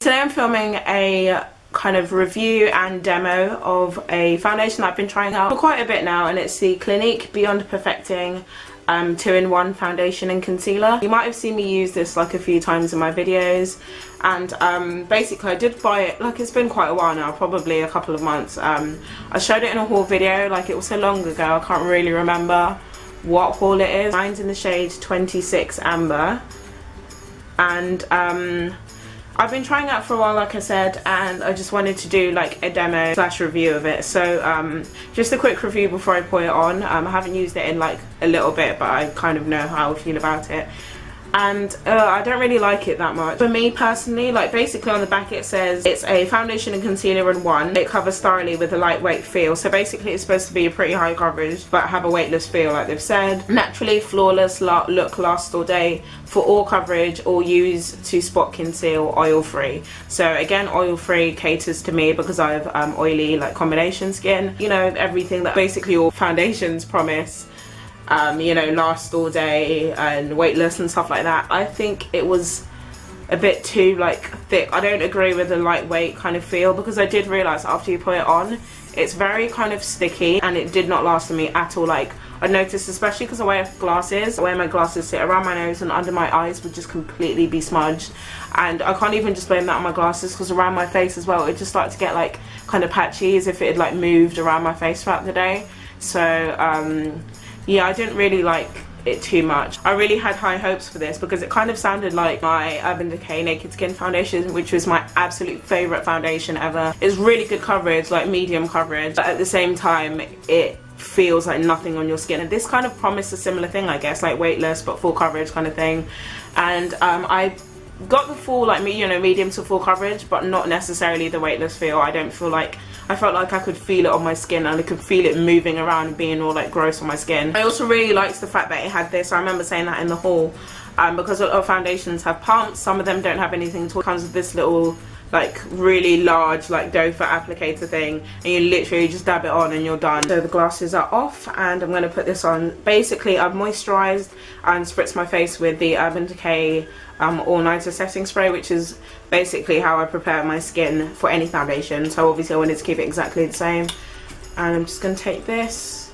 Today I'm filming a kind of review and demo of a foundation that I've been trying out for quite a bit now, and it's the Clinique Beyond Perfecting 2-in-1 foundation and concealer. You might have seen me use this like a few times in my videos, and basically I did buy it, like it's been quite a while now, probably a couple of months. I showed it in a haul video, like it was so long ago I can't really remember what haul it is. Mine's in the shade 26 Amber, and I've been trying out for a while, like I said, and I just wanted to do like a demo slash review of it. So just a quick review before I put it on. I haven't used it in like a little bit, but I kind of know how I feel about it. And I don't really like it that much. For me personally, like basically on the back it says it's a foundation and concealer in one. It covers thoroughly with a lightweight feel. So basically it's supposed to be a pretty high coverage but have a weightless feel, like they've said. Naturally flawless look, lasts all day for all coverage, or use to spot conceal, oil free. So again, oil free caters to me because I have oily like combination skin. You know, everything that basically all foundations promise. You know, last all day and weightless and stuff like that. I think it was a bit too like thick. I don't agree with the lightweight kind of feel, because I did realise after you put it on it's very kind of sticky, and it did not last for me at all. Like I noticed, especially because I wear glasses, where my glasses sit around my nose and under my eyes would just completely be smudged, and I can't even just blame that on my glasses because around my face as well it just started to get like kind of patchy, as if it had like moved around my face throughout the day. So yeah, I didn't really like it too much. I really had high hopes for this because it kind of sounded like my Urban Decay Naked Skin foundation, which was my absolute favourite foundation ever. It's really good coverage, like medium coverage, but at the same time it feels like nothing on your skin. And this kind of promised a similar thing, I guess, like weightless but full coverage kind of thing. And I got the full, like, you know, medium to full coverage, but not necessarily the weightless feel. I felt like I could feel it on my skin, and I could feel it moving around and being all like gross on my skin. I also really liked the fact that it had this. I remember saying that in the haul, because a lot of foundations have pumps, some of them don't have anything at all. It comes with this little like really large like doe foot applicator thing, and you literally just dab it on and you're done. So the glasses are off and I'm going to put this on. Basically I've moisturized and spritzed my face with the Urban Decay all-nighter setting spray, which is basically how I prepare my skin for any foundation. So obviously I wanted to keep it exactly the same, and I'm just going to take this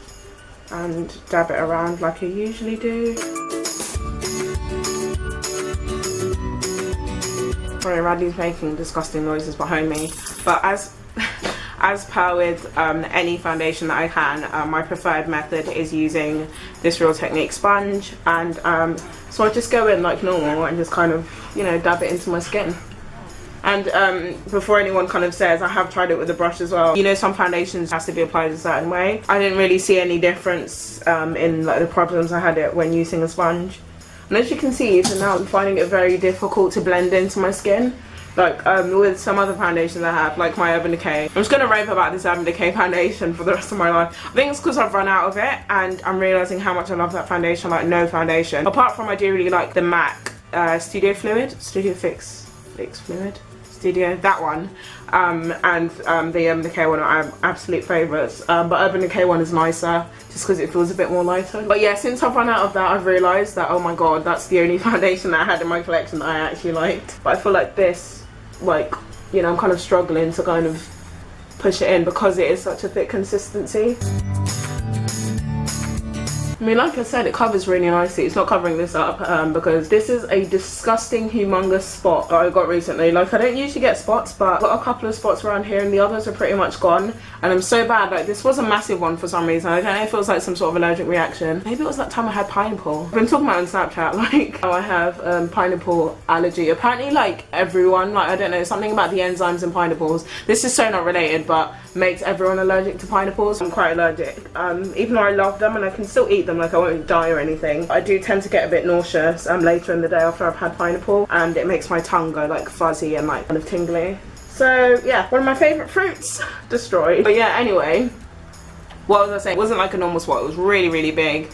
and dab it around like I usually do. Sorry, Radley's making disgusting noises behind me, but as per with any foundation that I can, my preferred method is using this Real Technique sponge, and so I just go in like normal and just kind of, you know, dab it into my skin. And before anyone kind of says, I have tried it with a brush as well. You know, some foundations has to be applied a certain way. I didn't really see any difference in like the problems I had it when using a sponge. And as you can see, even now I'm finding it very difficult to blend into my skin. Like with some other foundations I have, like my Urban Decay. I'm just going to rave about this Urban Decay foundation for the rest of my life. I think it's because I've run out of it, and I'm realising how much I love that foundation, like no foundation. Apart from I do really like the MAC Studio Fix Fluid. That one, and the Urban Decay one are absolute favourites, but Urban Decay one is nicer just because it feels a bit more lighter. But yeah, since I've run out of that, I've realised that, oh my god, that's the only foundation that I had in my collection that I actually liked. But I feel like this, like, you know, I'm kind of struggling to kind of push it in because it is such a thick consistency. I mean, like I said, it covers really nicely. It's not covering this up because this is a disgusting, humongous spot that I got recently. Like, I don't usually get spots, but I've got a couple of spots around here and the others are pretty much gone. And I'm so bad. Like, this was a massive one for some reason. I don't know if it was like some sort of allergic reaction. Maybe it was that time I had pineapple. I've been talking about it on Snapchat, like, how I have pineapple allergy. Apparently, like, everyone, like, I don't know, something about the enzymes in pineapples. This is so not related, but makes everyone allergic to pineapples. I'm quite allergic. Even though I love them and I can still eat them, like I won't die or anything, I do tend to get a bit nauseous later in the day after I've had pineapple, and it makes my tongue go like fuzzy and like kind of tingly. So yeah, one of my favourite fruits destroyed. But yeah, anyway, what was I saying? It wasn't like a normal spot, it was really, really big.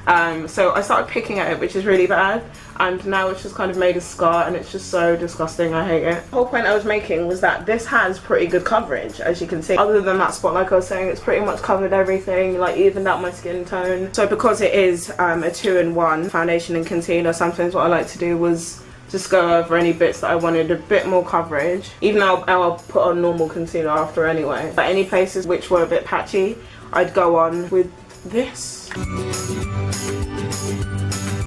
So I started picking at it, which is really bad, and now it's just kind of made a scar and it's just so disgusting. I hate it. The whole point I was making was that this has pretty good coverage, as you can see. Other than that spot, like I was saying, it's pretty much covered everything, like evened out my skin tone. So because it is a 2-in-1 foundation and concealer, sometimes what I like to do was just go over any bits that I wanted a bit more coverage, even though I'll put on normal concealer after anyway. But any places which were a bit patchy, I'd go on with this.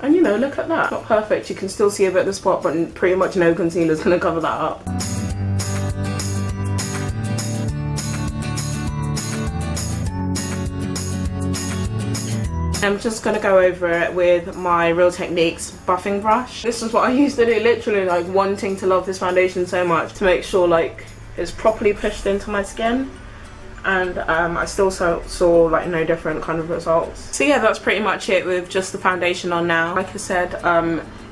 And you know, look at that. Not perfect, you can still see a bit of the spot, but pretty much no concealer's gonna cover that up. I'm just going to go over it with my Real Techniques buffing brush. This is what I used to do, literally like wanting to love this foundation so much to make sure like it's properly pushed into my skin, and I still saw like no different kind of results. So yeah, that's pretty much it with just the foundation on now. Like I said,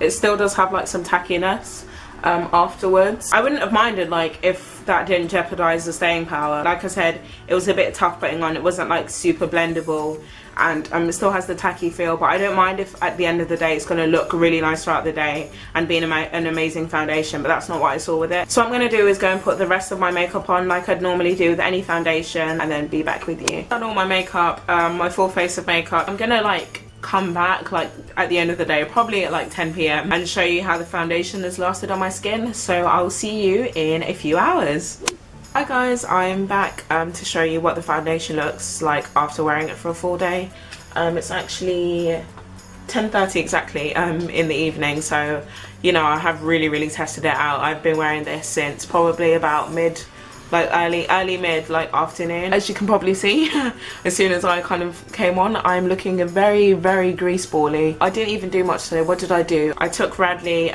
it still does have like some tackiness afterwards. I wouldn't have minded like if that didn't jeopardize the staying power. Like I said, it was a bit tough putting on. It wasn't like super blendable, and it still has the tacky feel, but I don't mind if at the end of the day it's going to look really nice throughout the day and be an amazing foundation, but that's not what I saw with it. So what I'm going to do is go and put the rest of my makeup on like I'd normally do with any foundation, and then be back with you. Done all my makeup, my full face of makeup. I'm going to like come back like at the end of the day, probably at like 10 PM, and show you how the foundation has lasted on my skin. So I'll see you in a few hours. Hi guys, I'm back to show you what the foundation looks like after wearing it for a full day. It's actually 10:30 exactly in the evening, so you know, I have really tested it out. I've been wearing this since probably about early mid like afternoon. As you can probably see, as soon as I kind of came on, I'm looking very grease bally. I didn't even do much today. What did I do? I took Radley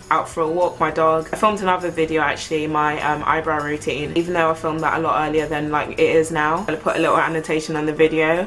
out for a walk, my dog. I filmed another video actually, my eyebrow routine, even though I filmed that a lot earlier than like it is now. I put a little annotation on the video.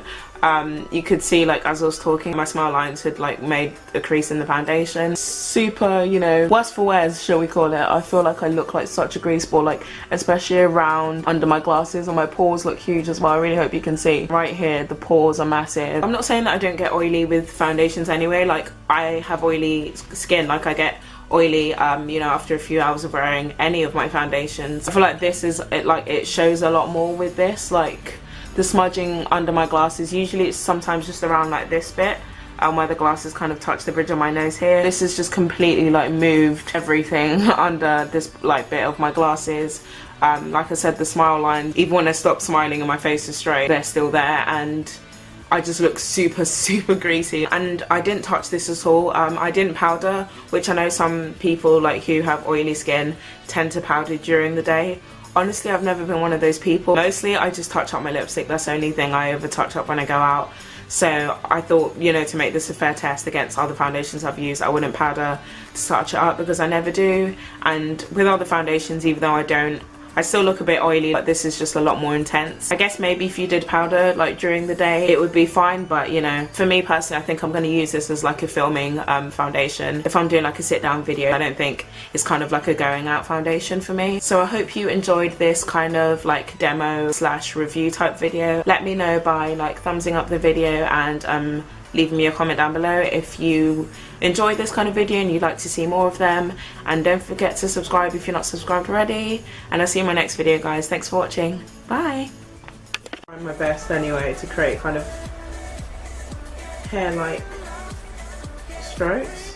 You could see like as I was talking, my smile lines had like made a crease in the foundation. Super, you know, worse for wears, shall we call it. I feel like I look like such a grease ball, like especially around under my glasses, and my pores look huge as well. I really hope you can see. Right here, the pores are massive. I'm not saying that I don't get oily with foundations anyway, like I have oily skin, like I get oily you know, after a few hours of wearing any of my foundations. I feel like this is it, like it shows a lot more with this, like the smudging under my glasses. Usually it's sometimes just around like this bit where the glasses kind of touch the bridge of my nose here. This has just completely like moved everything under this like bit of my glasses. Like I said, the smile lines, even when I stop smiling and my face is straight, they're still there, and I just look super greasy. And I didn't touch this at all. I didn't powder, which I know some people like who have oily skin tend to powder during the day. Honestly, I've never been one of those people. Mostly I just touch up my lipstick. That's the only thing I ever touch up when I go out. So I thought, you know, to make this a fair test against other foundations I've used, I wouldn't powder to touch it up, because I never do. And with other foundations, even though I still look a bit oily, but this is just a lot more intense. I guess maybe if you did powder like during the day, it would be fine, but you know, for me personally, I think I'm going to use this as like a filming foundation. If I'm doing like a sit down video, I don't think it's kind of like a going out foundation for me. So I hope you enjoyed this kind of like demo / review type video. Let me know by like thumbsing up the video and leaving me a comment down below if you enjoyed this kind of video and you'd like to see more of them. And don't forget to subscribe if you're not subscribed already, and I'll see you in my next video guys. Thanks for watching. Bye. I'm trying my best anyway to create kind of hair like strokes.